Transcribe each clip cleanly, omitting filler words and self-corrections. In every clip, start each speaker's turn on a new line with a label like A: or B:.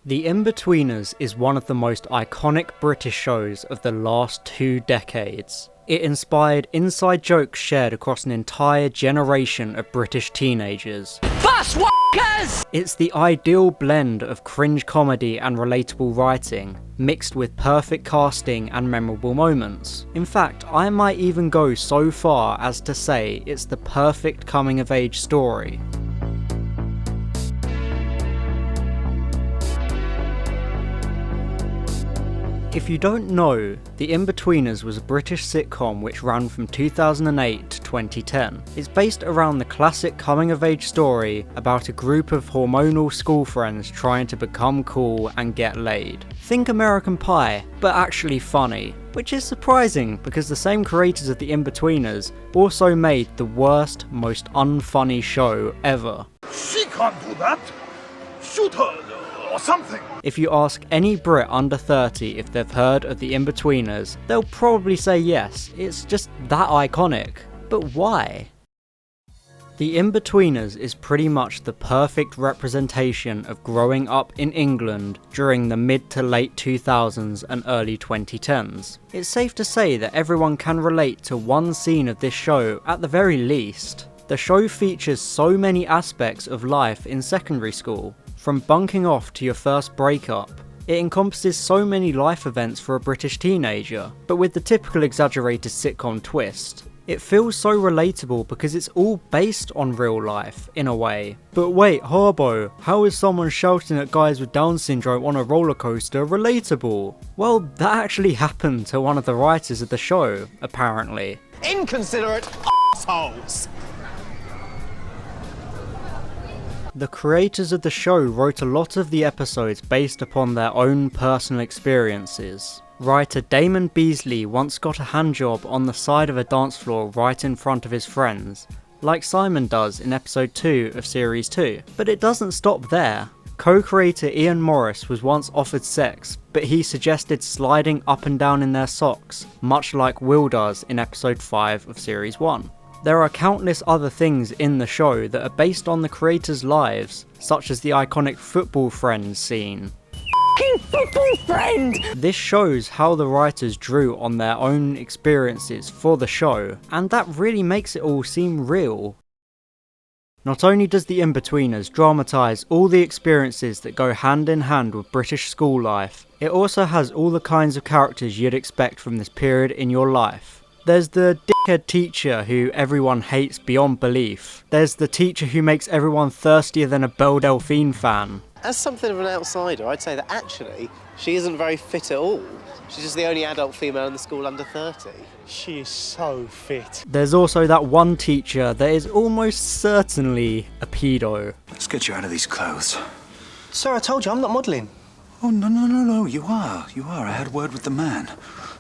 A: The Inbetweeners is one of the most iconic British shows of the last 2 decades. It inspired inside jokes shared across an entire generation of British teenagers. Busswalkers! It's the ideal blend of cringe comedy and relatable writing, mixed with perfect casting and memorable moments. In fact, I might even go so far as to say it's the perfect coming-of-age story. If you don't know, The Inbetweeners was a British sitcom which ran from 2008 to 2010. It's based around the classic coming-of-age story about a group of hormonal school friends trying to become cool and get laid. Think American Pie, but actually funny. Which is surprising because the same creators of The Inbetweeners also made the worst, most unfunny show ever.
B: She can't do that! Shoot her! Or something.
A: If you ask any Brit under 30 if they've heard of The Inbetweeners, they'll probably say yes, it's just that iconic. But why? The Inbetweeners is pretty much the perfect representation of growing up in England during the mid to late 2000s and early 2010s. It's safe to say that everyone can relate to one scene of this show at the very least. The show features so many aspects of life in secondary school. From bunking off to your first breakup, it encompasses so many life events for a British teenager, but with the typical exaggerated sitcom twist. It feels so relatable because it's all based on real life, in a way. But wait, Harbo, how is someone shouting at guys with Down syndrome on a roller coaster relatable? Well, that actually happened to one of the writers of the show, apparently.
C: Inconsiderate assholes!
A: The creators of the show wrote a lot of the episodes based upon their own personal experiences. Writer Damon Beasley once got a handjob on the side of a dance floor right in front of his friends, like Simon does in episode 2 of series 2. But it doesn't stop there. Co-creator Ian Morris was once offered sex, but he suggested sliding up and down in their socks, much like Will does in episode 5 of series 1. There are countless other things in the show that are based on the creators' lives, such as the iconic football friends scene. F***ing football friend! This shows how the writers drew on their own experiences for the show, and that really makes it all seem real. Not only does The Inbetweeners dramatise all the experiences that go hand in hand with British school life, it also has all the kinds of characters you'd expect from this period in your life. There's the dickhead teacher who everyone hates beyond belief. There's the teacher who makes everyone thirstier than a Belle Delphine fan.
C: As something of an outsider, I'd say that actually, she isn't very fit at all. She's just the only adult female in the school under 30.
D: She is so fit.
A: There's also that one teacher that is almost certainly a pedo.
B: Let's get you out of these clothes.
D: Sir, I told you, I'm not modelling.
B: Oh, no, you are. I had a word with the man.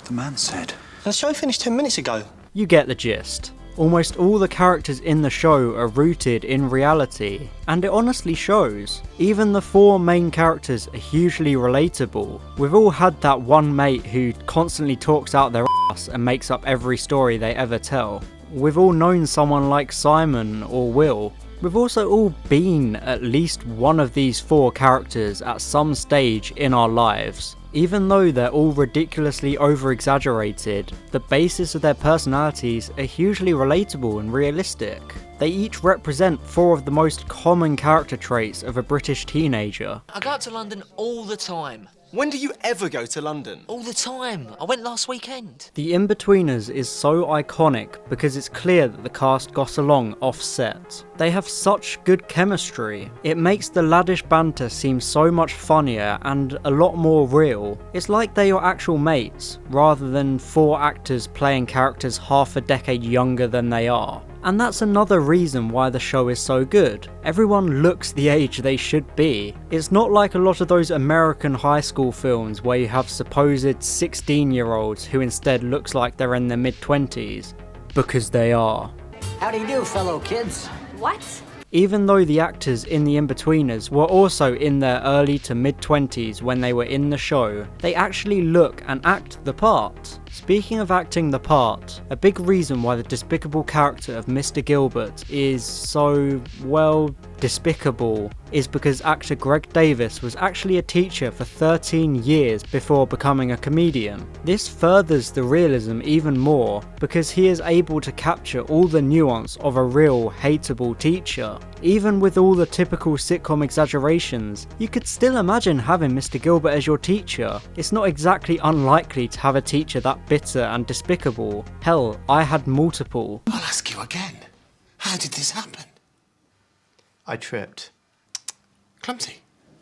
B: The man said...
D: The show finished 10 minutes ago.
A: You get the gist. Almost all the characters in the show are rooted in reality, and it honestly shows. Even the 4 main characters are hugely relatable. We've all had that one mate who constantly talks out their ass and makes up every story they ever tell. We've all known someone like Simon or Will. We've also all been at least one of these 4 characters at some stage in our lives. Even though they're all ridiculously over-exaggerated, the basis of their personalities are hugely relatable and realistic. They each represent 4 of the most common character traits of a British teenager.
E: I go out to London all the time.
C: When do you ever go to London?
E: All the time. I went last weekend.
A: The Inbetweeners is so iconic because it's clear that the cast got along off-set. They have such good chemistry. It makes the laddish banter seem so much funnier and a lot more real. It's like they are actual mates, rather than 4 actors playing characters half a decade younger than they are. And that's another reason why the show is so good. Everyone looks the age they should be. It's not like a lot of those American high school films where you have supposed 16-year-olds who instead looks like they're in their mid-20s. Because they are.
F: How do you do, fellow kids?
G: What?
A: Even though the actors in The Inbetweeners were also in their early to mid-20s when they were in the show, they actually look and act the part. Speaking of acting the part, a big reason why the despicable character of Mr. Gilbert is so, well, despicable is because actor Greg Davis was actually a teacher for 13 years before becoming a comedian. This furthers the realism even more because he is able to capture all the nuance of a real hateable teacher. Even with all the typical sitcom exaggerations, you could still imagine having Mr. Gilbert as your teacher. It's not exactly unlikely to have a teacher that bitter and despicable. Hell, I had multiple.
G: I'll ask you again. How did this happen?
D: I tripped.
G: Clumsy.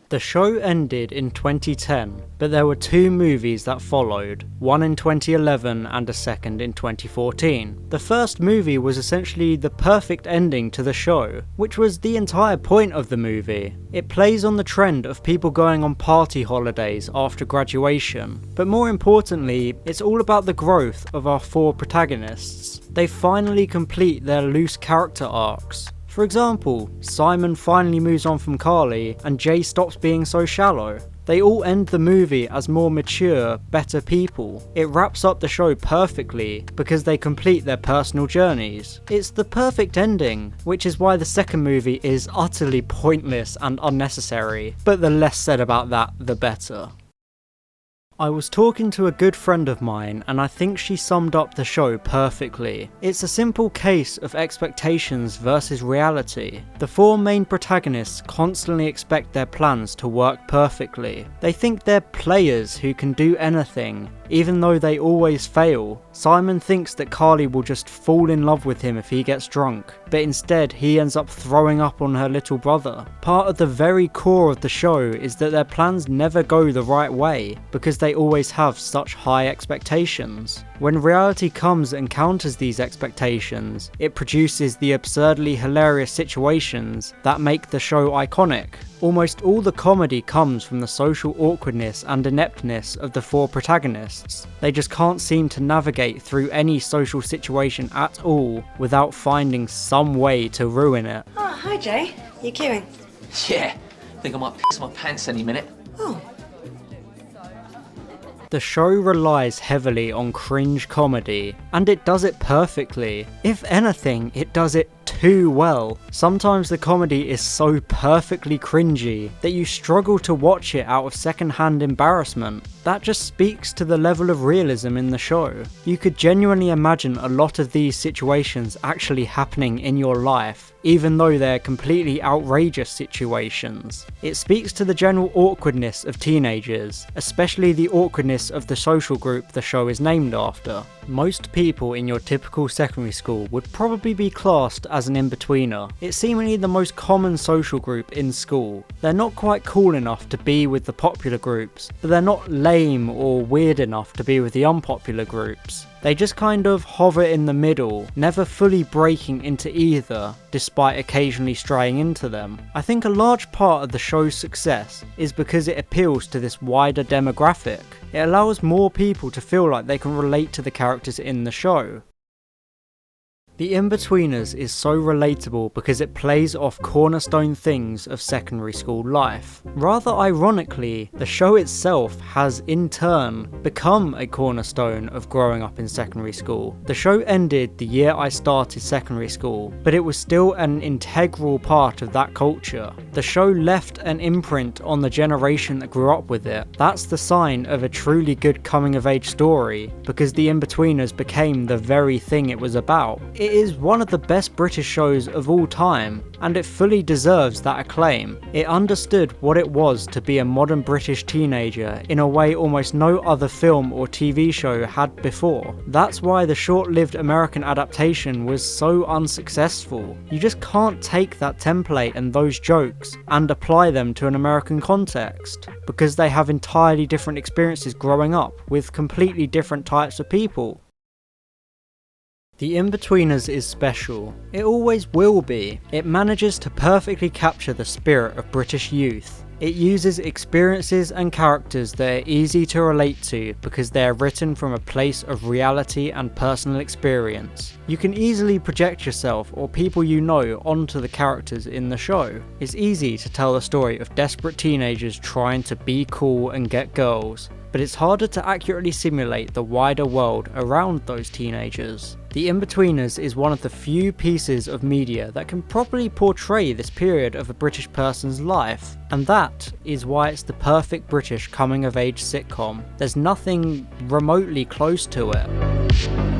A: The show ended in 2010, but there were 2 movies that followed, one in 2011 and a second in 2014. The first movie was essentially the perfect ending to the show, which was the entire point of the movie. It plays on the trend of people going on party holidays after graduation, but more importantly, it's all about the growth of our 4 protagonists. They finally complete their loose character arcs. For example, Simon finally moves on from Carly and Jay stops being so shallow. They all end the movie as more mature, better people. It wraps up the show perfectly because they complete their personal journeys. It's the perfect ending, which is why the second movie is utterly pointless and unnecessary, but the less said about that, the better. I was talking to a good friend of mine and I think she summed up the show perfectly. It's a simple case of expectations versus reality. The 4 main protagonists constantly expect their plans to work perfectly. They think they're players who can do anything, even though they always fail. Simon thinks that Carly will just fall in love with him if he gets drunk, but instead he ends up throwing up on her little brother. Part of the very core of the show is that their plans never go the right way, because they always have such high expectations. When reality comes and counters these expectations, it produces the absurdly hilarious situations that make the show iconic. Almost all the comedy comes from the social awkwardness and ineptness of the 4 protagonists. They just can't seem to navigate through any social situation at all without finding some way to ruin it.
H: Oh, hi Jay. You queuing?
E: Yeah, think I might piss my pants any minute.
H: Oh.
A: The show relies heavily on cringe comedy, and it does it perfectly. If anything, it does it too well. Sometimes the comedy is so perfectly cringy that you struggle to watch it out of secondhand embarrassment. That just speaks to the level of realism in the show. You could genuinely imagine a lot of these situations actually happening in your life, even though they're completely outrageous situations. It speaks to the general awkwardness of teenagers, especially the awkwardness of the social group the show is named after. Most people in your typical secondary school would probably be classed as an in-betweener. It's seemingly the most common social group in school. They're not quite cool enough to be with the popular groups, but they're not lame or weird enough to be with the unpopular groups. They just kind of hover in the middle, never fully breaking into either, despite occasionally straying into them. I think a large part of the show's success is because it appeals to this wider demographic. It allows more people to feel like they can relate to the characters in the show. The Inbetweeners is so relatable because it plays off cornerstone things of secondary school life. Rather ironically, the show itself has in turn become a cornerstone of growing up in secondary school. The show ended the year I started secondary school, but it was still an integral part of that culture. The show left an imprint on the generation that grew up with it. That's the sign of a truly good coming of age story, because The Inbetweeners became the very thing it was about. It is one of the best British shows of all time, and it fully deserves that acclaim. It understood what it was to be a modern British teenager in a way almost no other film or TV show had before. That's why the short-lived American adaptation was so unsuccessful. You just can't take that template and those jokes and apply them to an American context, because they have entirely different experiences growing up with completely different types of people. The Inbetweeners is special. It always will be. It manages to perfectly capture the spirit of British youth. It uses experiences and characters that are easy to relate to because they are written from a place of reality and personal experience. You can easily project yourself or people you know onto the characters in the show. It's easy to tell the story of desperate teenagers trying to be cool and get girls, but it's harder to accurately simulate the wider world around those teenagers. The Inbetweeners is one of the few pieces of media that can properly portray this period of a British person's life, and that is why it's the perfect British coming-of-age sitcom. There's nothing remotely close to it.